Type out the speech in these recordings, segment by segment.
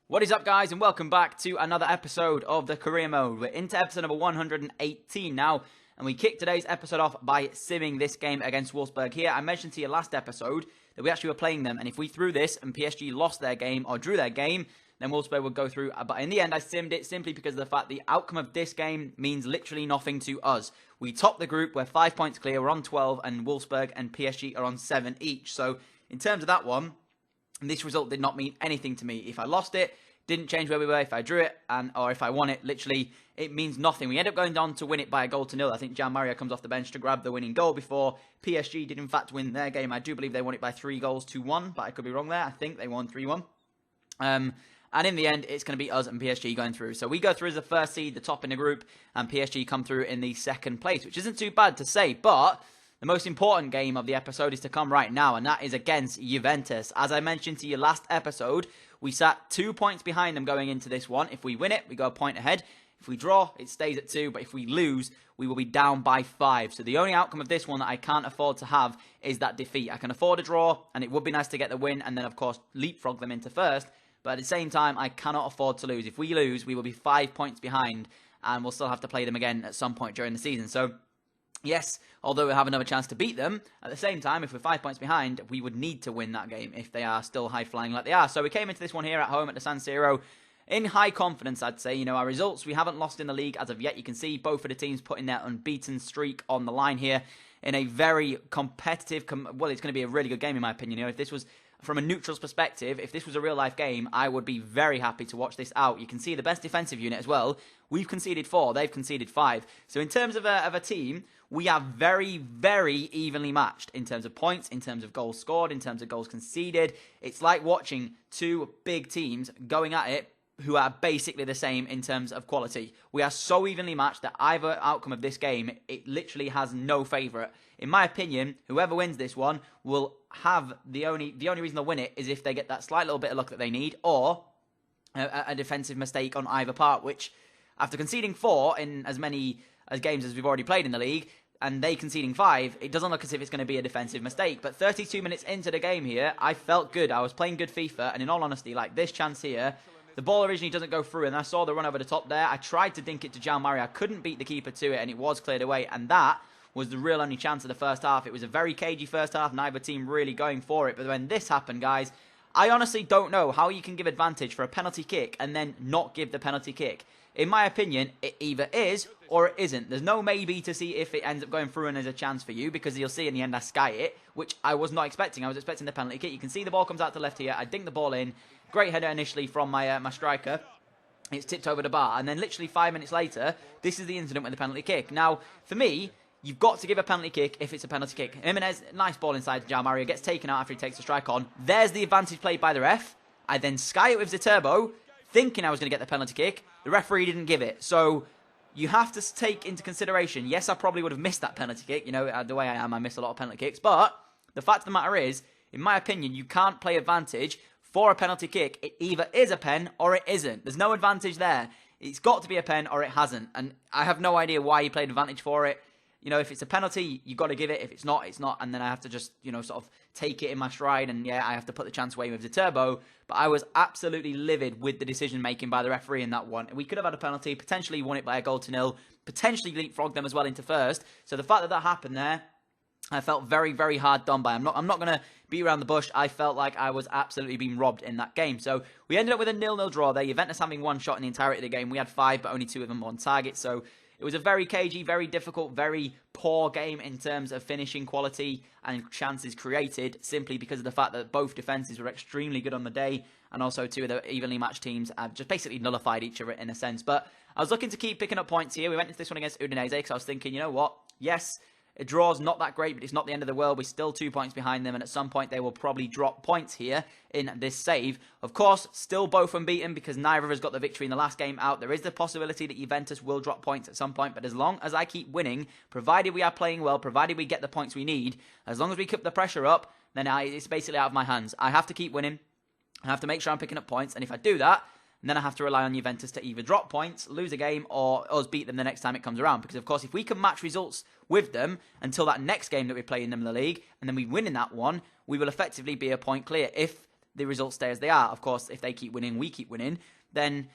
What is up, guys, and welcome back to another episode of the Career Mode. We're into episode number 118 now, and we kick today's episode off by simming this game against Wolfsburg here. I mentioned to you last episode that we actually were playing them, and if we threw this and PSG lost their game or drew their game, then Wolfsburg would go through. But in the end, I simmed it simply because of the fact the outcome of this game means literally nothing to us. We top the group, we're 5 points clear, we're on 12, and Wolfsburg and PSG are on 7 each. So in terms of that one, this result did not mean anything to me. If I lost it, didn't change where we were. If I drew it, or if I won it, literally, it means nothing. We end up going on to win it by 1-0. I think Gian-Maria comes off the bench to grab the winning goal before PSG did in fact win their game. I do believe they won it by 3-1, but I could be wrong there. I think they won 3-1. And in the end, it's going to be us and PSG going through. So we go through as the first seed, the top in the group, and PSG come through in the second place, which isn't too bad to say, but the most important game of the episode is to come right now, and that is against Juventus. As I mentioned to you last episode, we sat 2 points behind them going into this one. If we win it, we go a point ahead. If we draw, it stays at 2, but if we lose, we will be down by 5. So the only outcome of this one that I can't afford to have is that defeat. I can afford a draw, and it would be nice to get the win, and then, of course, leapfrog them into first. But at the same time, I cannot afford to lose. If we lose, we will be 5 points behind, and we'll still have to play them again at some point during the season. So yes, although we have another chance to beat them, at the same time, if we're 5 points behind, we would need to win that game if they are still high-flying like they are. So we came into this one here at home at the San Siro in high confidence, I'd say. You know, our results, we haven't lost in the league as of yet. You can see both of the teams putting their unbeaten streak on the line here in a very competitive, well, it's going to be a really good game in my opinion. You know, if this was, from a neutral's perspective, if this was a real-life game, I would be very happy to watch this out. You can see the best defensive unit as well. We've conceded 4, they've conceded 5. So in terms of a team, we are very, very evenly matched in terms of points, in terms of goals scored, in terms of goals conceded. It's like watching two big teams going at it who are basically the same in terms of quality. We are so evenly matched that either outcome of this game, it literally has no favourite. In my opinion, whoever wins this one will have the only reason they'll win it is if they get that slight little bit of luck that they need, or a defensive mistake on either part, which after conceding 4 in as many games as we've already played in the league, and they conceding 5, it doesn't look as if it's going to be a defensive mistake. But 32 minutes into the game here, I felt good. I was playing good FIFA, and in all honesty, like this chance here, the ball originally doesn't go through, and I saw the run over the top there. I tried to dink it to Gian-Maria. I couldn't beat the keeper to it, and it was cleared away, and that was the real only chance of the first half. It was a very cagey first half, neither team really going for it. But when this happened, guys, I honestly don't know how you can give advantage for a penalty kick and then not give the penalty kick. In my opinion, it either is or it isn't. There's no maybe to see if it ends up going through and there's a chance for you, because you'll see in the end I sky it, which I was not expecting. I was expecting the penalty kick. You can see the ball comes out to left here. I dink the ball in. Great header initially from my striker. It's tipped over the bar. And then literally 5 minutes later, this is the incident with the penalty kick. Now, for me, you've got to give a penalty kick if it's a penalty kick. Jimenez, nice ball inside Gian-Maria, gets taken out after he takes the strike on. There's the advantage played by the ref. I then sky it with Ziterbo, thinking I was going to get the penalty kick. The referee didn't give it. So you have to take into consideration, yes, I probably would have missed that penalty kick. You know, the way I am, I miss a lot of penalty kicks. But the fact of the matter is, in my opinion, you can't play advantage for a penalty kick. It either is a pen or it isn't. There's no advantage there. It's got to be a pen or it hasn't. And I have no idea why he played advantage for it. You know, if it's a penalty, you've got to give it. If it's not, it's not. And then I have to just, you know, sort of take it in my stride. And yeah, I have to put the chance away with the turbo. But I was absolutely livid with the decision-making by the referee in that one. We could have had a penalty, potentially won it by 1-0, potentially leapfrogged them as well into first. So the fact that that happened there, I felt very, very hard done by. I'm not going to beat around the bush. I felt like I was absolutely being robbed in that game. So we ended up with a 0-0 draw there. Juventus having 1 shot in the entirety of the game. We had 5, but only 2 of them on target. So it was a very cagey, very difficult, very poor game in terms of finishing quality and chances created, simply because of the fact that both defences were extremely good on the day, and also 2 of the evenly matched teams have just basically nullified each other in a sense. But I was looking to keep picking up points here. We went into this one against Udinese because I was thinking, you know what? Yes, a draw's not that great, but it's not the end of the world. We're still 2 points behind them, and at some point they will probably drop points here in this save. Of course, still both unbeaten because neither of us got the victory in the last game out. There is the possibility that Juventus will drop points at some point, but as long as I keep winning, provided we are playing well, provided we get the points we need, as long as we keep the pressure up, then it's basically out of my hands. I have to keep winning. I have to make sure I'm picking up points, and if I do that, and then I have to rely on Juventus to either drop points, lose a game, or us beat them the next time it comes around. Because, of course, if we can match results with them until that next game that we play in them in the league, and then we win in that one, we will effectively be a point clear. If the results stay as they are. Of course, if they keep winning, we keep winning, then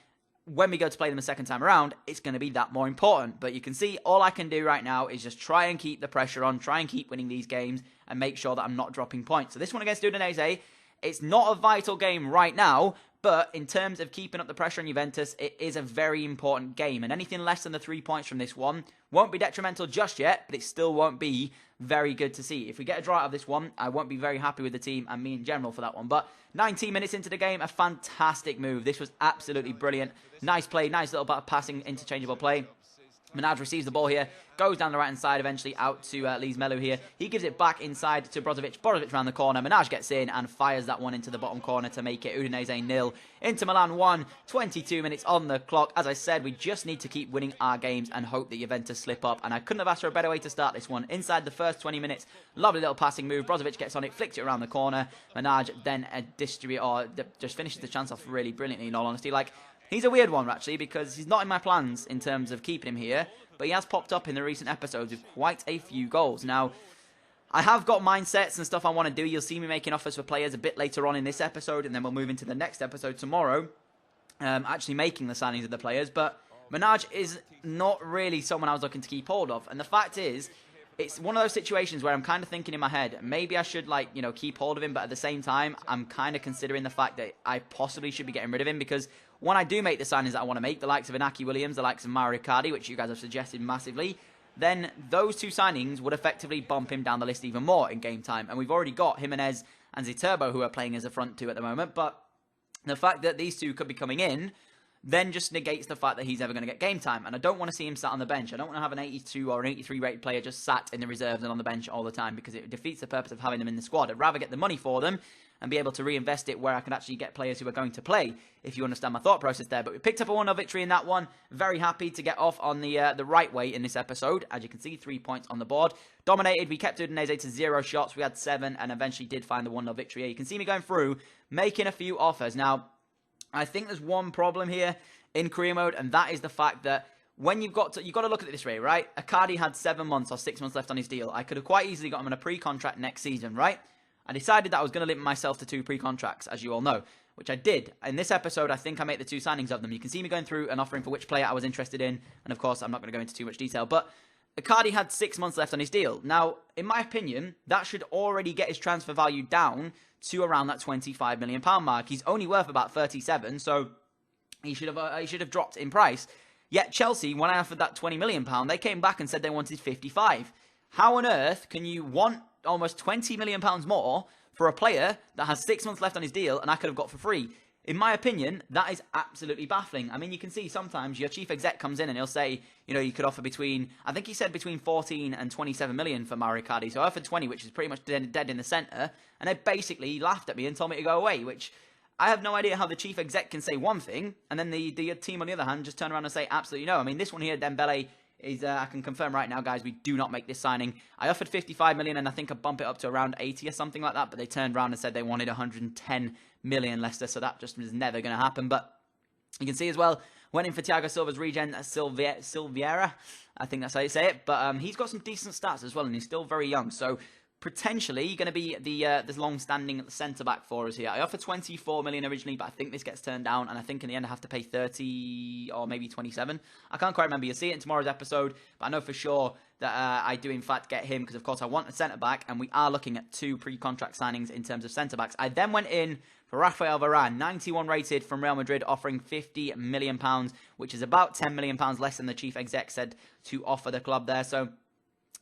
when we go to play them a second time around, it's going to be that more important. But you can see all I can do right now is just try and keep the pressure on, try and keep winning these games, and make sure that I'm not dropping points. So this one against Udinese, it's not a vital game right now, but in terms of keeping up the pressure on Juventus, it is a very important game. And anything less than the 3 points from this one won't be detrimental just yet, but it still won't be very good to see. If we get a draw out of this one, I won't be very happy with the team and me in general for that one. But 19 minutes into the game, a fantastic move. This was absolutely brilliant. Nice play, nice little bit of passing, interchangeable play. Minaj receives the ball here, goes down the right-hand side, eventually out to Lees Melu here. He gives it back inside to Brozovic. Brozovic around the corner. Minaj gets in and fires that one into the bottom corner to make it Udinese 0. Inter Milan 1, 22 minutes on the clock. As I said, we just need to keep winning our games and hope that Juventus slip up. And I couldn't have asked for a better way to start this one. Inside the first 20 minutes, lovely little passing move. Brozovic gets on it, flicks it around the corner. Minaj then just finishes the chance off really brilliantly, in all honesty. He's a weird one, actually, because he's not in my plans in terms of keeping him here, but he has popped up in the recent episodes with quite a few goals. Now, I have got mindsets and stuff I want to do. You'll see me making offers for players a bit later on in this episode, and then we'll move into the next episode tomorrow, actually making the signings of the players. But Minaj is not really someone I was looking to keep hold of, and the fact is, it's one of those situations where I'm kind of thinking in my head, maybe I should, keep hold of him, but at the same time, I'm kind of considering the fact that I possibly should be getting rid of him, because when I do make the signings that I want to make, the likes of Inaki Williams, the likes of Mario Icardi, which you guys have suggested massively, then those two signings would effectively bump him down the list even more in game time. And we've already got Jimenez and Ziterbo who are playing as a front two at the moment, but the fact that these two could be coming in then just negates the fact that he's ever going to get game time. And I don't want to see him sat on the bench. I don't want to have an 82 or an 83 rated player just sat in the reserves and on the bench all the time, because it defeats the purpose of having them in the squad. I'd rather get the money for them and be able to reinvest it where I can actually get players who are going to play, if you understand my thought process there. But we picked up a 1-0 victory in that one. Very happy to get off on the right way in this episode. As you can see, 3 points on the board. Dominated. We kept Udinese to 0 shots. We had 7 and eventually did find the 1-0 victory. You can see me going through, making a few offers. Now, I think there's one problem here in career mode, and that is the fact that when you've got to look at it this way, right? Icardi had 7 months or 6 months left on his deal. I could have quite easily got him on a pre-contract next season, right? I decided that I was going to limit myself to 2 pre-contracts, as you all know, which I did. In this episode, I think I made the 2 signings of them. You can see me going through and offering for which player I was interested in, and of course, I'm not going to go into too much detail, but Icardi had 6 months left on his deal. Now, in my opinion, that should already get his transfer value down to around that £25 million mark. He's only worth about 37, so he should have dropped in price. Yet Chelsea, when I offered that £20 million, they came back and said they wanted 55. How on earth can you want almost £20 million more for a player that has 6 months left on his deal and I could have got for free? In my opinion, that is absolutely baffling. I mean, you can see sometimes your chief exec comes in and he'll say, you could offer I think he said between 14 and 27 million for Mario Icardi. So I offered 20, which is pretty much dead in the centre. And they basically laughed at me and told me to go away, which I have no idea how the chief exec can say one thing and then the team on the other hand just turn around and say absolutely no. I mean, this one here, Dembele, is I can confirm right now, guys, we do not make this signing. I offered 55 million and I think I'd bump it up to around 80 or something like that, but they turned around and said they wanted 110 million, Leicester, so that just is never going to happen. But you can see as well, went in for Thiago Silva's regen, Silveira, I think that's how you say it, but he's got some decent stats as well, and he's still very young, so potentially going to be this long-standing centre-back for us here. I offered 24 million originally, but I think this gets turned down, and I think in the end I have to pay 30 or maybe 27. I can't quite remember. You'll see it in tomorrow's episode, but I know for sure that I do in fact get him, because of course I want a centre-back, and we are looking at 2 pre-contract signings in terms of centre-backs. I then went in for Rafael Varane, 91 rated from Real Madrid, offering £50 million, which is about £10 million less than the chief exec said to offer the club there, so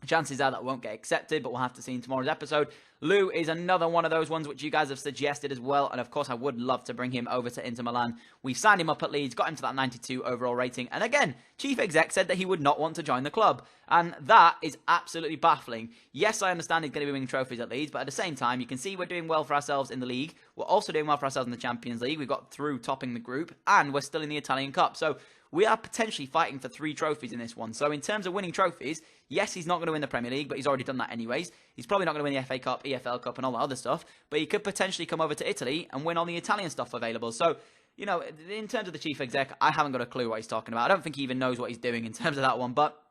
chances are that won't get accepted, but we'll have to see in tomorrow's episode. Lou is another one of those ones which you guys have suggested as well, and of course I would love to bring him over to Inter Milan. We've signed him up at Leeds, got him to that 92 overall rating, and again, chief exec said that he would not want to join the club, and that is absolutely baffling. Yes, I understand he's going to be winning trophies at Leeds, but at the same time, you can see we're doing well for ourselves in the league. We're also doing well for ourselves in the Champions League. We got through topping the group, and we're still in the Italian Cup, so we are potentially fighting for 3 trophies in this one. So in terms of winning trophies, yes, he's not going to win the Premier League, but he's already done that anyways. He's probably not going to win the FA Cup, EFL Cup, and all that other stuff, but he could potentially come over to Italy and win all the Italian stuff available. So, in terms of the chief exec, I haven't got a clue what he's talking about. I don't think he even knows what he's doing in terms of that one, but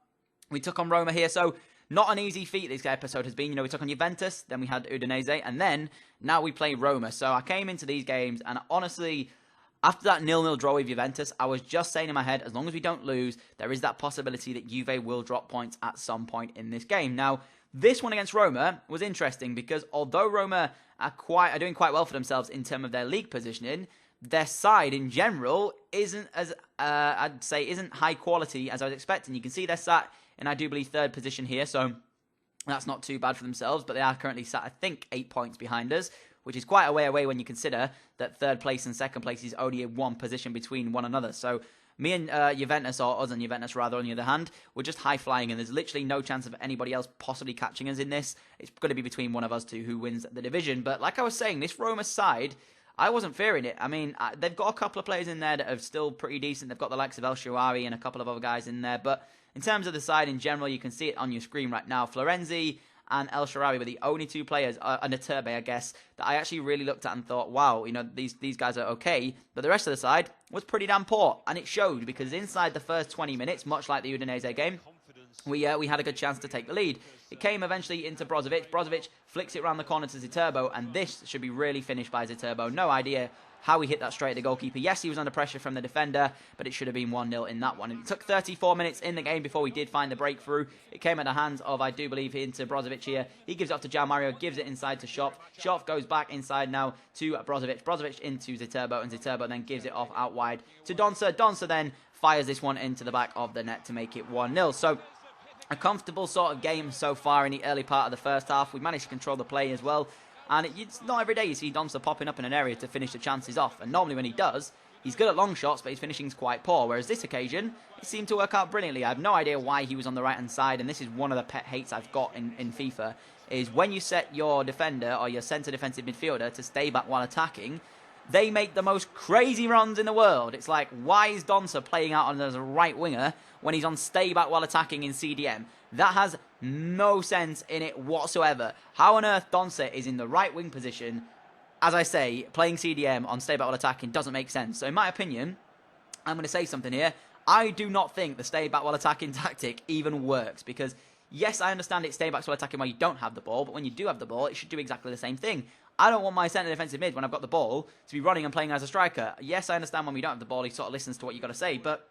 we took on Roma here. So Not an easy feat this episode has been. You know, we took on Juventus, then we had Udinese, and then now we play Roma. So I came into these games, and honestly, after that 0-0 draw with Juventus, I was just saying in my head, as long as we don't lose, there is that possibility that Juve will drop points at some point in this game. Now, this one against Roma was interesting because although Roma are doing quite well for themselves in terms of their league positioning, their side in general isn't as, I'd say, isn't high quality as I was expecting. You can see they're sat in, I do believe, 3rd position here, so that's not too bad for themselves, but they are currently sat, I think, 8 points behind us, which is quite a way away when you consider that 3rd place and 2nd place is only in 1 position between one another. So me and Juventus, or us and Juventus rather, on the other hand, we're just high-flying, and there's literally no chance of anybody else possibly catching us in this. It's going to be between one of us two who wins the division. But like I was saying, this Roma side, I wasn't fearing it. I mean, they've got a couple of players in there that are still pretty decent. They've got the likes of El Shaarawy and a couple of other guys in there. But in terms of the side in general, you can see it on your screen right now. Florenzi and El Shaarawy were the only 2 players, and a Turbe, I guess, that I actually really looked at and thought, wow, you know, these guys are okay. But the rest of the side was pretty damn poor, and it showed because inside the first 20 minutes, much like the Udinese game, we had a good chance to take the lead. It came eventually into Brozovic. Brozovic flicks it around the corner to Ziterbo, and this should be really finished by Ziterbo. No idea how he hit that straight at the goalkeeper. Yes, he was under pressure from the defender, but it should have been 1-0 in that one. And it took 34 minutes in the game before we did find the breakthrough. It came at the hands of, I do believe, into Brozovic here. He gives it off to João Mario, gives it inside to Schopf. Schopf goes back inside now to Brozovic. Brozovic into Ziterbo, and Ziterbo then gives it off out wide to Doncer. Doncer then fires this one into the back of the net to make it 1-0. So a comfortable sort of game so far in the early part of the first half. We managed to control the play as well. And it's not every day you see Doncer popping up in an area to finish the chances off. And normally when he does, he's good at long shots, but his finishing's quite poor. Whereas this occasion, it seemed to work out brilliantly. I have no idea why he was on the right-hand side. And this is one of the pet hates I've got in FIFA, is when you set your defender or your centre defensive midfielder to stay back while attacking, they make the most crazy runs in the world. It's like, why is Doncer playing out on as a right winger when he's on stay back while attacking in CDM? That has no sense in it whatsoever. How on earth Doncer is in the right wing position, as I say, playing CDM on stay back while attacking doesn't make sense. So in my opinion, I'm going to say something here. I do not think the stay back while attacking tactic even works because, yes, I understand it's stay back while attacking while you don't have the ball, but when you do have the ball, it should do exactly the same thing. I don't want my centre defensive mid, when I've got the ball, to be running and playing as a striker. Yes, I understand when we don't have the ball, he sort of listens to what you've got to say, but,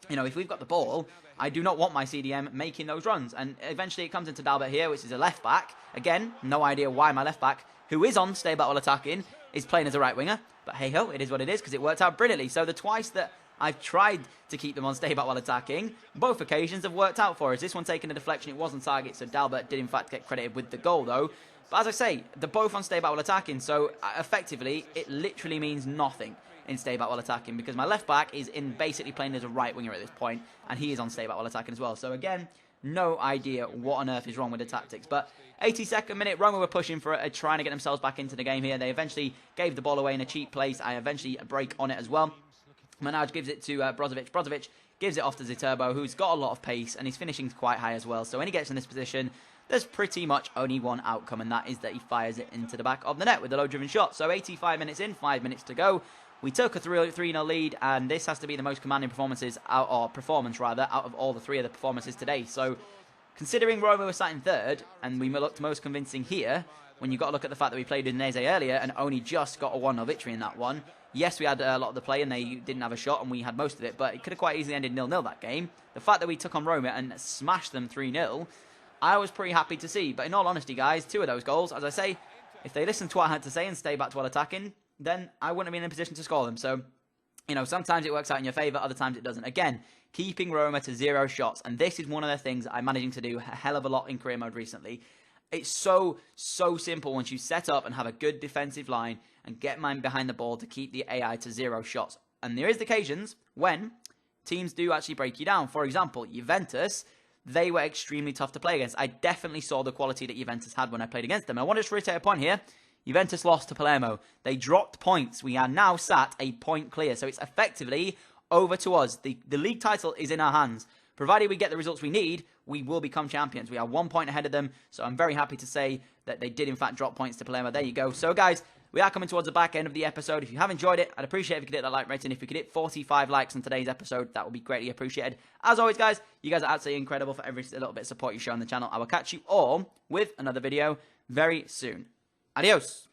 you know, if we've got the ball, I do not want my CDM making those runs. And eventually it comes into Dalbert here, which is a left back. Again, no idea why my left back, who is on stay back while attacking, is playing as a right winger. But hey ho, it is what it is because it worked out brilliantly. So the twice that I've tried to keep them on stay back while attacking, both occasions have worked out for us. This one taking a deflection, it wasn't target, so Dalbert did in fact get credited with the goal though. But as I say, they're both on stay back while attacking, so effectively it literally means nothing in stay back while attacking because my left back is in basically playing as a right winger at this point, and he is on stay back while attacking as well. So again, no idea what on earth is wrong with the tactics. But 82nd minute, Roma were pushing for it, trying to get themselves back into the game here. They eventually gave the ball away in a cheap place. I eventually break on it as well. Manaj gives it to Brozovic. Brozovic gives it off to Ziterbo, who's got a lot of pace, and his finishing's quite high as well. So when he gets in this position, there's pretty much only one outcome, and that is that he fires it into the back of the net with a low-driven shot. So 85 minutes in, 5 minutes to go. We took a 3-0 lead, and this has to be the most commanding performance out of all the 3 of the performances today. So considering Roma was sat in 3rd, and we looked most convincing here, when you've got to look at the fact that we played Udinese earlier and only just got a 1-0 victory in that one. Yes, we had a lot of the play and they didn't have a shot and we had most of it, but it could have quite easily ended 0-0 that game. The fact that we took on Roma and smashed them 3-0, I was pretty happy to see. But in all honesty, guys, 2 of those goals, as I say, if they listened to what I had to say and stay back to while attacking, then I wouldn't have been in a position to score them. So, you know, sometimes it works out in your favour, other times it doesn't. Again, keeping Roma to 0 shots, and this is one of the things I'm managing to do a hell of a lot in career mode recently. It's so simple once you set up and have a good defensive line and get man behind the ball to keep the AI to 0 shots. And there is occasions when teams do actually break you down. For example, Juventus, they were extremely tough to play against. I definitely saw the quality that Juventus had when I played against them. And I want to just reiterate a point here. Juventus lost to Palermo. They dropped points. We are now sat a point clear. So it's effectively over to us. The league title is in our hands. Provided we get the results we need, we will become champions. We are 1 point ahead of them, so I'm very happy to say that they did in fact drop points to Palermo. There you go. So guys, we are coming towards the back end of the episode. If you have enjoyed it, I'd appreciate if you could hit that like rating. If we could hit 45 likes on today's episode, that would be greatly appreciated. As always, guys, you guys are absolutely incredible for every little bit of support you show on the channel. I will catch you all with another video very soon. Adios.